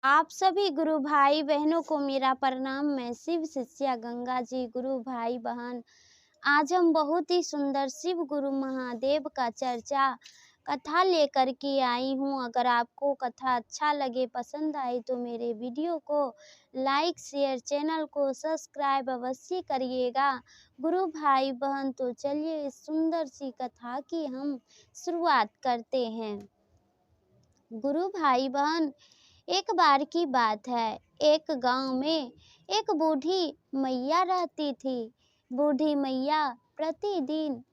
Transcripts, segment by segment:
आप सभी गुरु भाई बहनों को मेरा प्रणाम। मैं शिव शिष्या गंगा जी। गुरु भाई बहन, आज हम बहुत ही सुंदर शिव गुरु महादेव का चर्चा कथा लेकर के आई हूँ। अगर आपको कथा अच्छा लगे, पसंद आए तो मेरे वीडियो को लाइक शेयर, चैनल को सब्सक्राइब अवश्य करिएगा। गुरु भाई बहन, तो चलिए इस सुंदर सी कथा की हम शुरुआत करते हैं। गुरु भाई बहन, एक बार की बात है, एक गांव में एक बूढ़ी मैया रहती थी। बूढ़ी मैया प्रतिदिन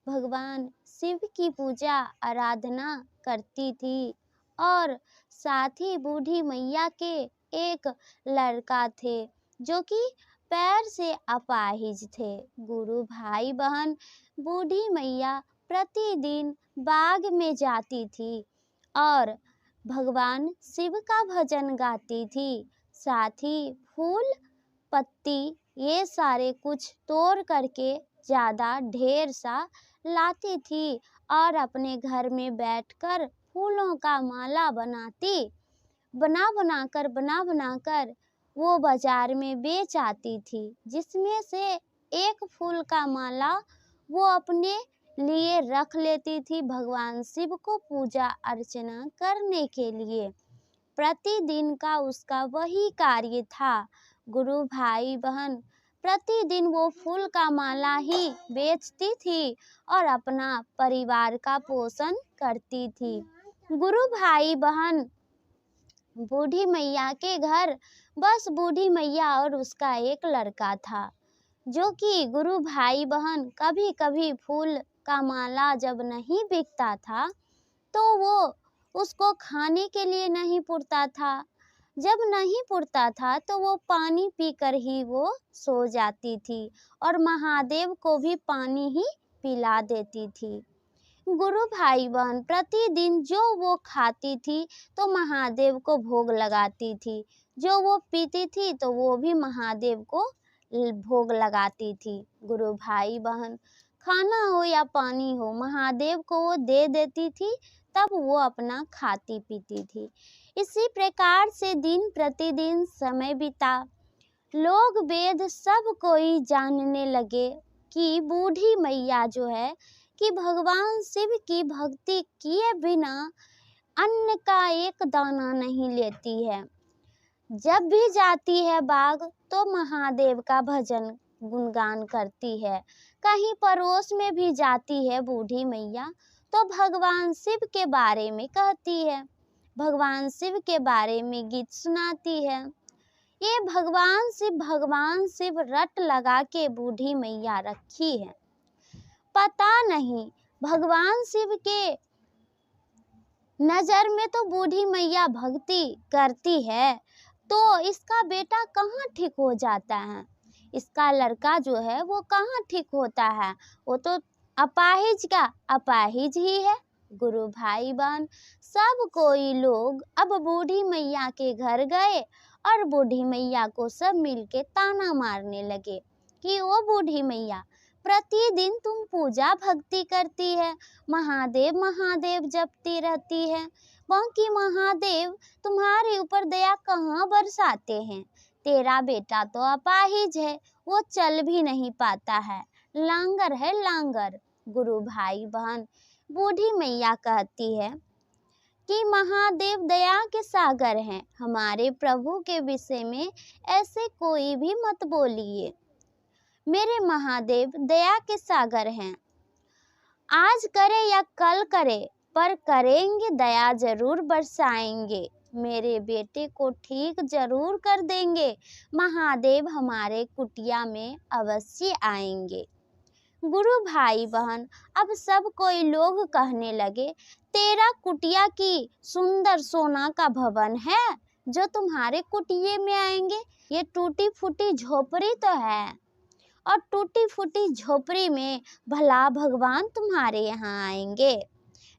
भगवान शिव की पूजा आराधना करती थी और साथ ही बूढ़ी मैया के एक लड़का थे जो कि पैर से अपाहिज थे। गुरु भाई बहन, बूढ़ी मैया प्रतिदिन बाग में जाती थी और भगवान शिव का भजन गाती थी। साथ ही फूल पत्ती ये सारे कुछ तोड़ करके ज़्यादा ढेर सा लाती थी और अपने घर में बैठकर फूलों का माला बना बनाकर वो बाजार में बेच आती थी, जिसमें से एक फूल का माला वो अपने लिए रख लेती थी भगवान शिव को पूजा अर्चना करने के लिए। प्रतिदिन का उसका वही कार्य था। गुरु भाई बहन, प्रतिदिन वो फूल का माला ही बेचती थी और अपना परिवार का पोषण करती थी। गुरु भाई बहन, बूढ़ी मैया के घर बस बूढ़ी मैया और उसका एक लड़का था, जो कि गुरु भाई बहन कभी कभी फूल का माला जब नहीं बिकता था तो वो उसको खाने के लिए नहीं पुरता था। जब नहीं पुरता था तो वो पानी पीकर ही वो सो जाती थी और महादेव को भी पानी ही पिला देती थी। गुरु भाई बहन, प्रतिदिन जो वो खाती थी तो महादेव को भोग लगाती थी, जो वो पीती थी तो वो भी महादेव को भोग लगाती थी। गुरु भाई बहन, खाना हो या पानी हो, महादेव को वो दे देती थी, तब वो अपना खाती पीती थी। इसी प्रकार से दिन प्रतिदिन समय बीता। लोग वेद सब कोई जानने लगे कि बूढ़ी मैया जो है कि भगवान शिव की भक्ति किए बिना अन्न का एक दाना नहीं लेती है। जब भी जाती है बाग तो महादेव का भजन गुणगान करती है। कहीं पड़ोस में भी जाती है बूढ़ी मैया तो भगवान शिव के बारे में कहती है, भगवान शिव के बारे में गीत सुनाती है। ये भगवान शिव रट लगा के बूढ़ी मैया रखी है। पता नहीं भगवान शिव के नजर में तो बूढ़ी मैया भक्ति करती है तो इसका बेटा कहाँ ठीक हो जाता है, इसका लड़का जो है वो कहाँ ठीक होता है, वो तो अपाहिज का अपाहिज ही है। गुरु भाई बहन, सब कोई लोग अब बूढ़ी मैया के घर गए और बूढ़ी मैया को सब मिलके ताना मारने लगे कि वो बूढ़ी मैया, प्रतिदिन तुम पूजा भक्ति करती है, महादेव महादेव जपती रहती है, बाकी महादेव तुम्हारे ऊपर दया कहाँ बरसाते हैं। तेरा बेटा तो अपाहिज है, वो चल भी नहीं पाता है, लांगर है लांगर। गुरु भाई बहन, बूढ़ी मैया कहती है कि महादेव दया के सागर हैं, हमारे प्रभु के विषय में ऐसे कोई भी मत बोलिए। मेरे महादेव दया के सागर हैं, आज करे या कल करे पर करेंगे, दया जरूर बरसाएंगे, मेरे बेटे को ठीक जरूर कर देंगे, महादेव हमारे कुटिया में अवश्य आएंगे। गुरु भाई बहन, अब सब कोई लोग कहने लगे, तेरा कुटिया की सुंदर सोना का भवन है जो तुम्हारे कुटिये में आएंगे, ये टूटी फूटी झोपड़ी तो है और टूटी फूटी झोपड़ी में भला भगवान तुम्हारे यहाँ आएंगे,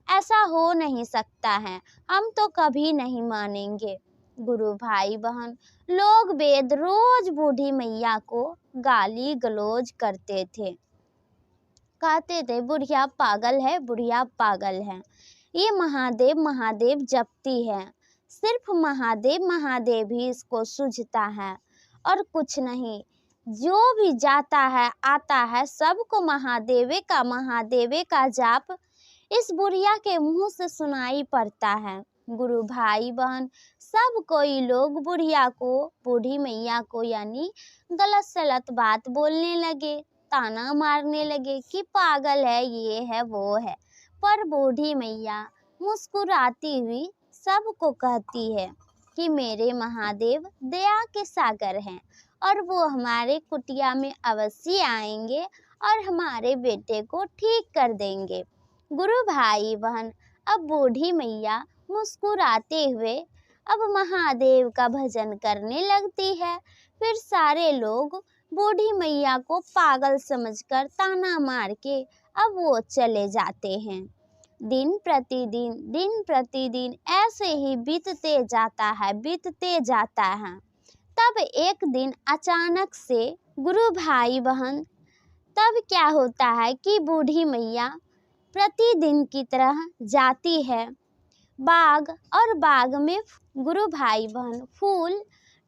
ऐसा हो नहीं सकता है, हम तो कभी नहीं मानेंगे। गुरु भाई बहन, लोग वेद रोज बूढ़ी मैया को गाली गलौज करते थे, कहते थे बुढ़िया पागल है, बुढ़िया पागल है, ये महादेव महादेव जपती है, सिर्फ महादेव महादेव ही इसको सूझता है और कुछ नहीं। जो भी जाता है आता है सबको महादेवे का जाप इस बुढ़िया के मुंह से सुनाई पड़ता है। गुरु भाई बहन सब कोई लोग बुढ़िया को, बूढ़ी मैया को यानी गलत सलत बात बोलने लगे, ताना मारने लगे कि पागल है, ये है वो है। पर बूढ़ी मैया मुस्कुराती हुई सबको कहती है कि मेरे महादेव दया के सागर हैं और वो हमारे कुटिया में अवश्य आएंगे और हमारे बेटे को ठीक कर देंगे। गुरु भाई बहन अब बूढ़ी मैया मुस्कुराते हुए अब महादेव का भजन करने लगती है। फिर सारे लोग बूढ़ी मैया को पागल समझकर ताना मार के अब वो चले जाते हैं। दिन प्रतिदिन ऐसे ही बीतते जाता है। तब एक दिन अचानक से गुरु भाई बहन तब क्या होता है कि बूढ़ी मैया प्रतिदिन की तरह जाती है बाग, और बाग में गुरु भाई बहन फूल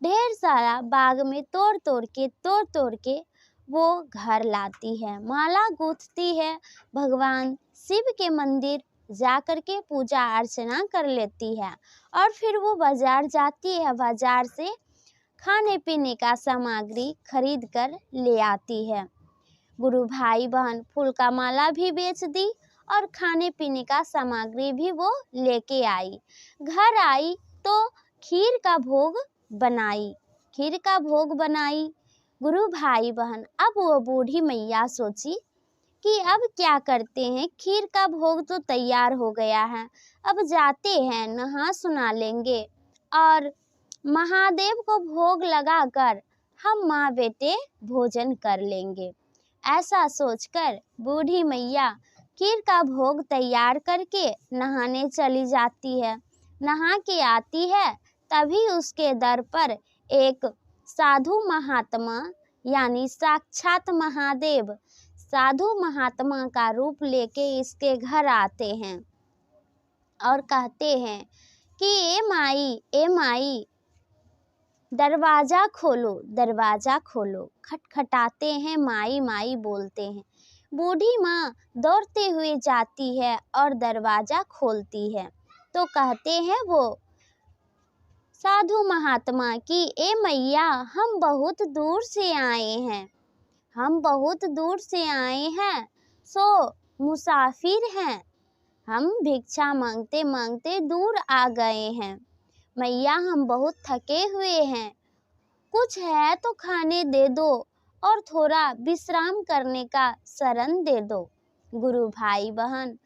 ढेर सारा बाग में तोड़ तोड़ के वो घर लाती है, माला गूंथती है, भगवान शिव के मंदिर जा कर के पूजा अर्चना कर लेती है और फिर वो बाजार जाती है। बाजार से खाने पीने का सामग्री खरीद कर ले आती है। गुरु भाई बहन फूल का माला भी बेच दी और खाने पीने का सामग्री भी वो लेके आई। घर आई तो खीर का भोग बनाई। गुरु भाई बहन अब वो बूढ़ी मैया सोची कि अब क्या करते हैं, खीर का भोग तो तैयार हो गया है, अब जाते हैं नहा सुना लेंगे और महादेव को भोग लगाकर हम माँ बेटे भोजन कर लेंगे। ऐसा सोचकर बूढ़ी मैया खीर का भोग तैयार करके नहाने चली जाती है। नहा के आती है तभी उसके दर पर एक साधु महात्मा यानी साक्षात महादेव साधु महात्मा का रूप लेके इसके घर आते हैं और कहते हैं कि ए माई दरवाजा खोलो। खटखटाते हैं, माई बोलते हैं। बूढ़ी माँ दौड़ते हुए जाती है और दरवाजा खोलती है तो कहते हैं वो साधु महात्मा कि ए मैया हम बहुत दूर से आए हैं सो मुसाफिर हैं, हम भिक्षा मांगते मांगते दूर आ गए हैं। मैया हम बहुत थके हुए हैं, कुछ है तो खाने दे दो और थोड़ा विश्राम करने का शरण दे दो। गुरु भाई बहन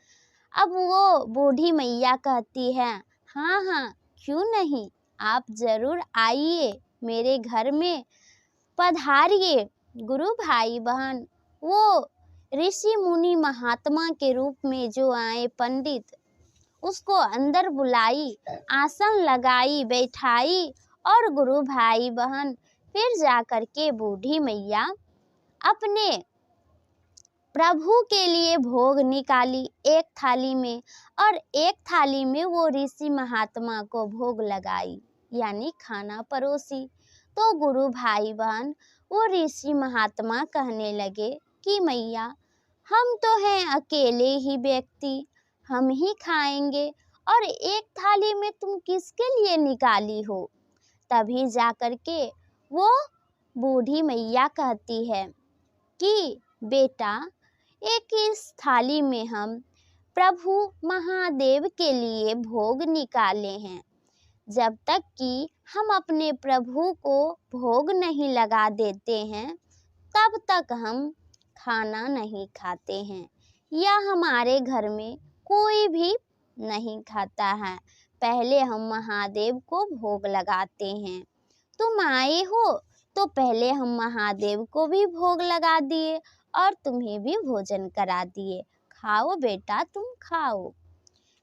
अब वो बूढ़ी मैया कहती है हाँ क्यों नहीं, आप जरूर आइए, मेरे घर में पधारिए। गुरु भाई बहन वो ऋषि मुनि महात्मा के रूप में जो आए पंडित उसको अंदर बुलाई, आसन लगाई, बैठाई और गुरु भाई बहन फिर जाकर के बूढ़ी मैया अपने प्रभु के लिए भोग निकाली एक थाली में और एक थाली में वो ऋषि महात्मा को भोग लगाई यानी खाना परोसी। तो गुरु भाई बहन वो ऋषि महात्मा कहने लगे कि मैया हम तो हैं अकेले ही व्यक्ति, हम ही खाएंगे और एक थाली में तुम किसके लिए निकाली हो। तभी जाकर के वो बूढ़ी मैया कहती है कि बेटा एक इस थाली में हम प्रभु महादेव के लिए भोग निकाले हैं, जब तक कि हम अपने प्रभु को भोग नहीं लगा देते हैं तब तक हम खाना नहीं खाते हैं या हमारे घर में कोई भी नहीं खाता है। पहले हम महादेव को भोग लगाते हैं। तुम आए हो तो पहले हम महादेव को भी भोग लगा दिए और तुम्हें भी भोजन करा दिए, खाओ बेटा तुम खाओ।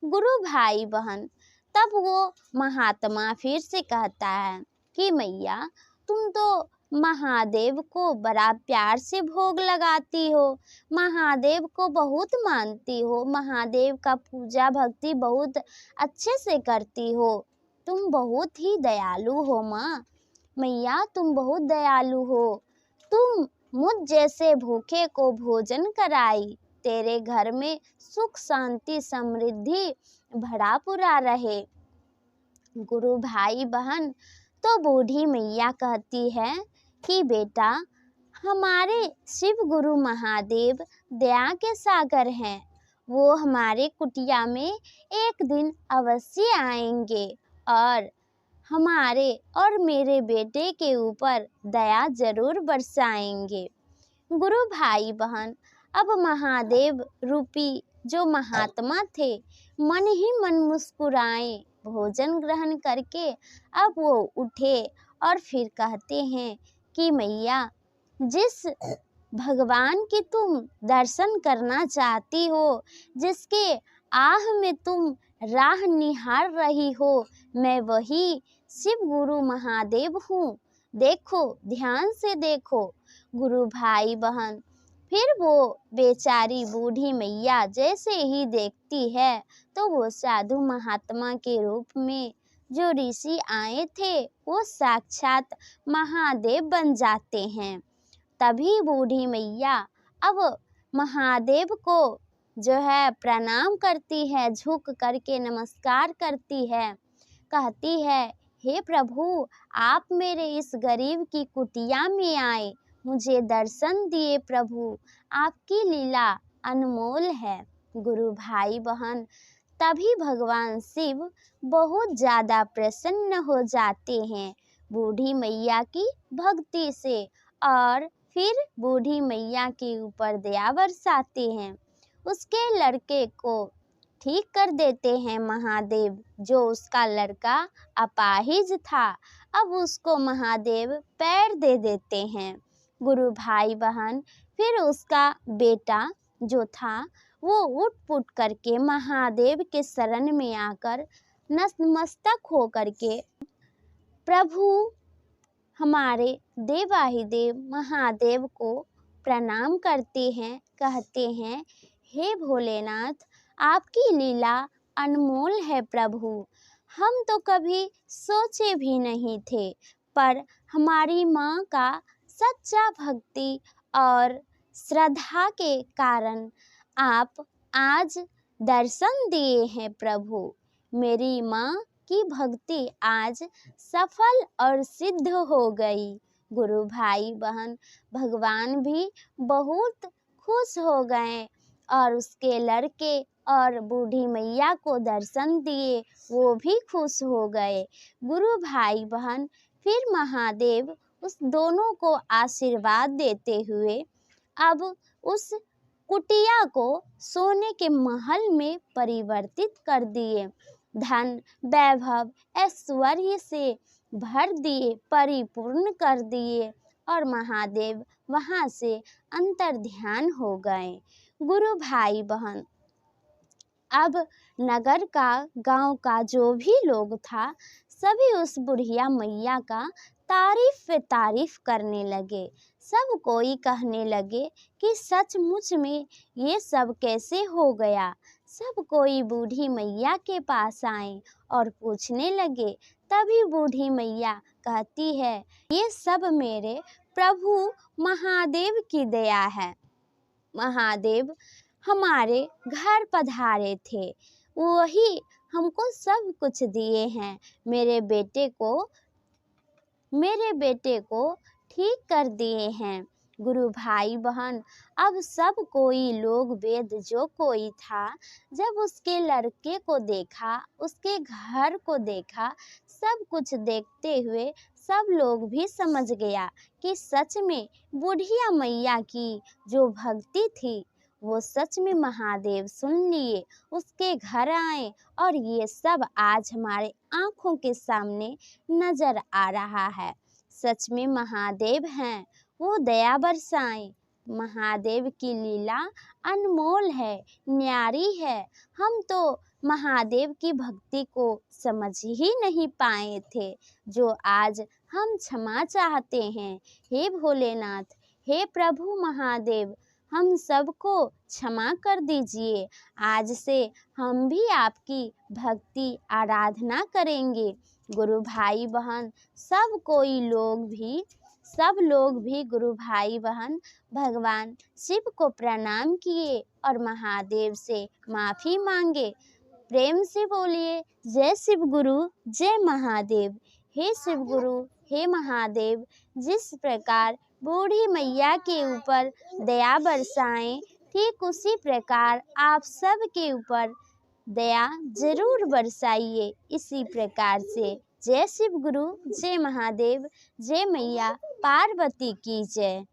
गुरु भाई बहन तब वो महात्मा फिर से कहता है कि मैया तुम तो महादेव को बड़ा प्यार से भोग लगाती हो, महादेव को बहुत मानती हो, महादेव का पूजा भक्ति बहुत अच्छे से करती हो, तुम बहुत ही दयालु हो माँ। मैया तुम बहुत दयालु हो। तुम मुझ जैसे भूखे को भोजन कराई। तेरे घर में सुख शांति समृद्धि भरा पूरा रहे। गुरु भाई बहन, तो बूढ़ी मैया कहती है कि बेटा, हमारे शिव गुरु महादेव दया के सागर हैं। वो हमारे कुटिया में एक दिन अवश्य आएंगे और हमारे और मेरे बेटे के ऊपर दया जरूर बरसाएंगे। गुरु भाई बहन, अब महादेव रूपी जो महात्मा थे, मन ही मन मुस्कुराए भोजन ग्रहण करके अब वो उठे और फिर कहते हैं कि मैया, जिस भगवान की तुम दर्शन करना चाहती हो, जिसके आह में तुम राह निहार रही हो, मैं वही शिव गुरु महादेव हूँ। देखो, ध्यान से देखो। गुरु भाई बहन, फिर वो बेचारी बूढ़ी मैया जैसे ही देखती है तो वो साधु महात्मा के रूप में जो ऋषि आए थे वो साक्षात महादेव बन जाते हैं। तभी बूढ़ी मैया अब महादेव को जो है प्रणाम करती है, झुक करके नमस्कार करती है, कहती है, हे प्रभु, आप मेरे इस गरीब की कुटिया में आए, मुझे दर्शन दिए प्रभु, आपकी लीला अनमोल है। गुरु भाई बहन, तभी भगवान शिव बहुत ज़्यादा प्रसन्न हो जाते हैं बूढ़ी मैया की भक्ति से और फिर बूढ़ी मैया के ऊपर दया बरसाते हैं। उसके लड़के को ठीक कर देते हैं महादेव। जो उसका लड़का अपाहिज था, अब उसको महादेव पैर दे देते हैं। गुरु भाई बहन, फिर उसका बेटा जो था वो उठ पुट करके महादेव के शरण में आकर नतमस्तक हो करके प्रभु हमारे देवाधिदेव महादेव को प्रणाम करते हैं, कहते हैं, हे भोलेनाथ, आपकी लीला अनमोल है प्रभु। हम तो कभी सोचे भी नहीं थे, पर हमारी माँ का सच्चा भक्ति और श्रद्धा के कारण आप आज दर्शन दिए हैं प्रभु। मेरी माँ की भक्ति आज सफल और सिद्ध हो गई। गुरु भाई बहन, भगवान भी बहुत खुश हो गए और उसके लड़के और बूढ़ी मैया को दर्शन दिए, वो भी खुश हो गए। गुरु भाई बहन, फिर महादेव उस दोनों को आशीर्वाद देते हुए अब उस कुटिया को सोने के महल में परिवर्तित कर दिए। धन वैभव ऐश्वर्य से भर दिए, परिपूर्ण कर दिए और महादेव वहाँ से अंतर ध्यान हो गए। गुरु भाई बहन, अब नगर का, गांव का जो भी लोग था, सभी उस बुढ़िया मैया का तारीफ पे तारीफ करने लगे। सब कोई कहने लगे कि सचमुच में ये सब कैसे हो गया। सब कोई बूढ़ी मैया के पास आए और पूछने लगे। तभी बूढ़ी मैया कहती है, ये सब मेरे प्रभु महादेव की दया है। महादेव हमारे घर पधारे थे, वही हमको सब कुछ दिए हैं। मेरे बेटे को ठीक कर दिए हैं। गुरु भाई बहन, अब सब कोई लोग वेद जो कोई था, जब उसके लड़के को देखा, उसके घर को देखा, सब कुछ देखते हुए सब लोग भी समझ गया कि सच में बुढ़िया मैया की जो भक्ति थी वो सच में महादेव सुन लिए, उसके घर आए और ये सब आज हमारे आँखों के सामने नजर आ रहा है। सच में महादेव हैं, वो दया बरसाएं। महादेव की लीला अनमोल है, न्यारी है। हम तो महादेव की भक्ति को समझ ही नहीं पाए थे, जो आज हम क्षमा चाहते हैं। हे भोलेनाथ, हे प्रभु महादेव, हम सबको क्षमा कर दीजिए। आज से हम भी आपकी भक्ति आराधना करेंगे। गुरु भाई बहन सब लोग भी गुरु भाई बहन भगवान शिव को प्रणाम किए और महादेव से माफ़ी मांगे। प्रेम से बोलिए जय शिव गुरु जय महादेव। हे शिव गुरु हे महादेव, जिस प्रकार बूढ़ी मैया के ऊपर दया बरसाएं, ठीक उसी प्रकार आप सब के ऊपर दया जरूर बरसाइए। इसी प्रकार से जय शिव गुरु जय महादेव, जय मैया पार्वती की जय।